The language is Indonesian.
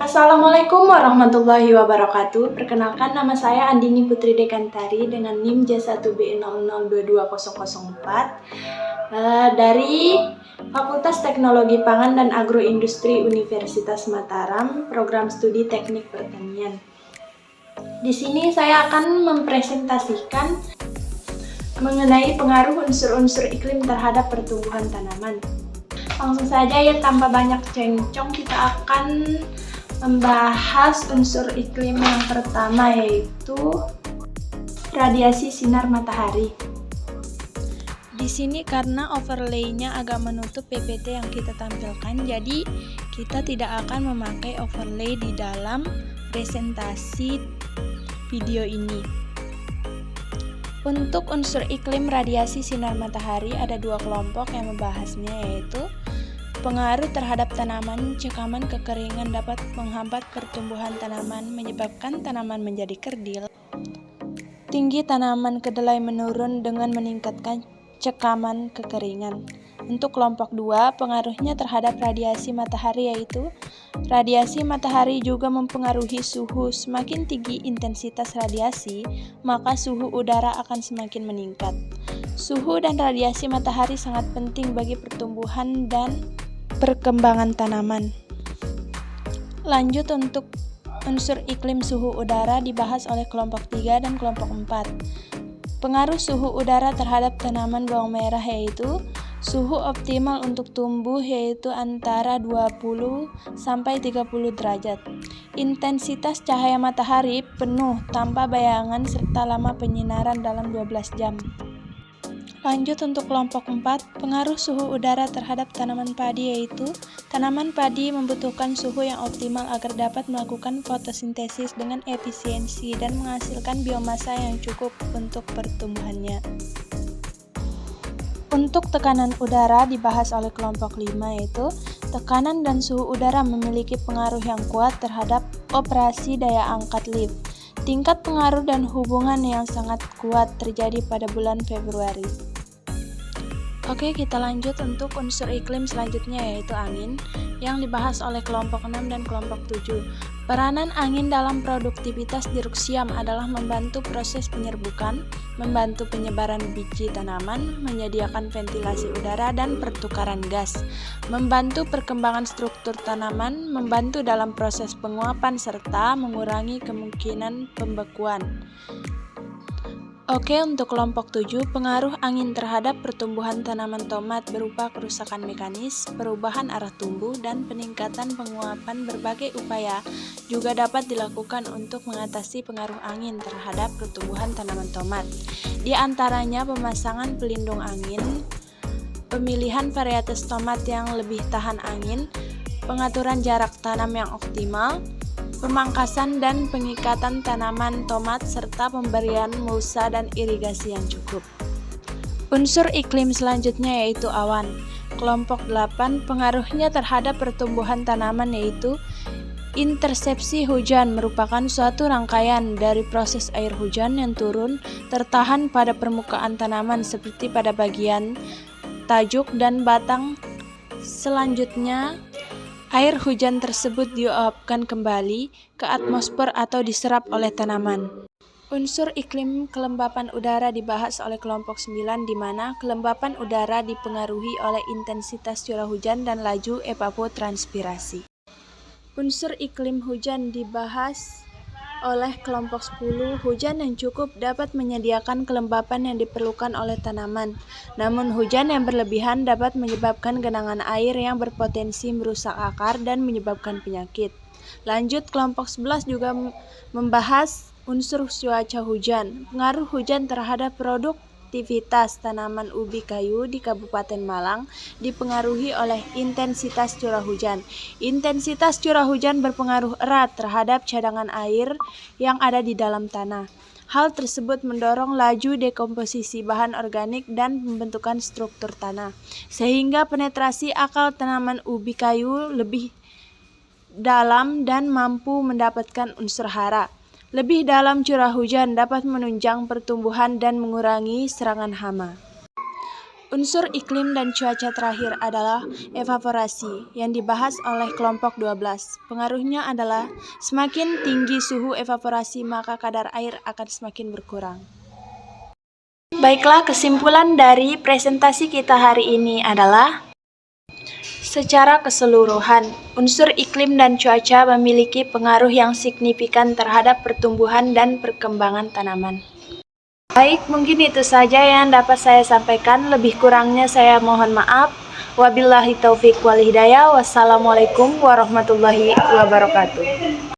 Assalamualaikum warahmatullahi wabarakatuh. Perkenalkan, nama saya Andini Putri Dekantari dengan NIM J1B00220004 dari Fakultas Teknologi Pangan dan Agroindustri Universitas Mataram, Program Studi Teknik Pertanian. Di sini saya akan mempresentasikan mengenai pengaruh unsur-unsur iklim terhadap pertumbuhan tanaman. Langsung saja ya, tanpa banyak cencong, kita akan membahas unsur iklim yang pertama, yaitu radiasi sinar matahari. Di sini karena overlay-nya agak menutup PPT yang kita tampilkan, jadi kita tidak akan memakai overlay di dalam presentasi video ini. Untuk unsur iklim radiasi sinar matahari ada dua kelompok yang membahasnya, yaitu pengaruh terhadap tanaman. Cekaman kekeringan dapat menghambat pertumbuhan tanaman, menyebabkan tanaman menjadi kerdil. Tinggi tanaman kedelai menurun dengan meningkatkan cekaman kekeringan. Untuk kelompok 2, pengaruhnya terhadap radiasi matahari, yaitu radiasi matahari juga mempengaruhi suhu. Semakin tinggi intensitas radiasi, maka suhu udara akan semakin meningkat. Suhu dan radiasi matahari sangat penting bagi pertumbuhan dan perkembangan tanaman. Lanjut, untuk unsur iklim suhu udara dibahas oleh kelompok 3 dan kelompok 4. Pengaruh suhu udara terhadap tanaman bawang merah, yaitu suhu optimal untuk tumbuh yaitu antara 20 sampai 30 derajat. Intensitas cahaya matahari penuh tanpa bayangan serta lama penyinaran dalam 12 jam. Lanjut, untuk kelompok 4, pengaruh suhu udara terhadap tanaman padi, yaitu tanaman padi membutuhkan suhu yang optimal agar dapat melakukan fotosintesis dengan efisiensi dan menghasilkan biomasa yang cukup untuk pertumbuhannya. Untuk tekanan udara dibahas oleh kelompok 5, yaitu tekanan dan suhu udara memiliki pengaruh yang kuat terhadap operasi daya angkat lift. Tingkat pengaruh dan hubungan yang sangat kuat terjadi pada bulan Februari. Oke, kita lanjut untuk unsur iklim selanjutnya, yaitu angin, yang dibahas oleh kelompok 6 dan kelompok 7. Peranan angin dalam produktivitas jeruk siam adalah membantu proses penyerbukan, membantu penyebaran biji tanaman, menyediakan ventilasi udara dan pertukaran gas, membantu perkembangan struktur tanaman, membantu dalam proses penguapan, serta mengurangi kemungkinan pembekuan. Oke, untuk kelompok 7, pengaruh angin terhadap pertumbuhan tanaman tomat berupa kerusakan mekanis, perubahan arah tumbuh, dan peningkatan penguapan. Berbagai upaya juga dapat dilakukan untuk mengatasi pengaruh angin terhadap pertumbuhan tanaman tomat. Di antaranya pemasangan pelindung angin, pemilihan varietas tomat yang lebih tahan angin, pengaturan jarak tanam yang optimal, pemangkasan dan pengikatan tanaman tomat, serta pemberian mulsa dan irigasi yang cukup. Unsur iklim selanjutnya yaitu awan. Kelompok 8, pengaruhnya terhadap pertumbuhan tanaman yaitu intersepsi hujan, merupakan suatu rangkaian dari proses air hujan yang turun tertahan pada permukaan tanaman seperti pada bagian tajuk dan batang. Selanjutnya, air hujan tersebut diuapkan kembali ke atmosfer atau diserap oleh tanaman. Unsur iklim kelembapan udara dibahas oleh kelompok 9, di mana kelembapan udara dipengaruhi oleh intensitas curah hujan dan laju evapotranspirasi. Unsur iklim hujan dibahas oleh kelompok 10, hujan yang cukup dapat menyediakan kelembapan yang diperlukan oleh tanaman. Namun hujan yang berlebihan dapat menyebabkan genangan air yang berpotensi merusak akar dan menyebabkan penyakit. Lanjut, kelompok 11 juga membahas unsur cuaca hujan. Pengaruh hujan terhadap produktivitas tanaman ubi kayu di Kabupaten Malang dipengaruhi oleh intensitas curah hujan. Intensitas curah hujan berpengaruh erat terhadap cadangan air yang ada di dalam tanah. Hal tersebut mendorong laju dekomposisi bahan organik dan pembentukan struktur tanah, sehingga penetrasi akar tanaman ubi kayu lebih dalam dan mampu mendapatkan unsur hara. Lebih dalam curah hujan dapat menunjang pertumbuhan dan mengurangi serangan hama. Unsur iklim dan cuaca terakhir adalah evaporasi yang dibahas oleh kelompok 12. Pengaruhnya adalah semakin tinggi suhu evaporasi maka kadar air akan semakin berkurang. Baiklah, kesimpulan dari presentasi kita hari ini adalah secara keseluruhan, unsur iklim dan cuaca memiliki pengaruh yang signifikan terhadap pertumbuhan dan perkembangan tanaman. Baik, mungkin itu saja yang dapat saya sampaikan. Lebih kurangnya saya mohon maaf. Wabillahi taufiq wal hidayah. Wassalamualaikum warahmatullahi wabarakatuh.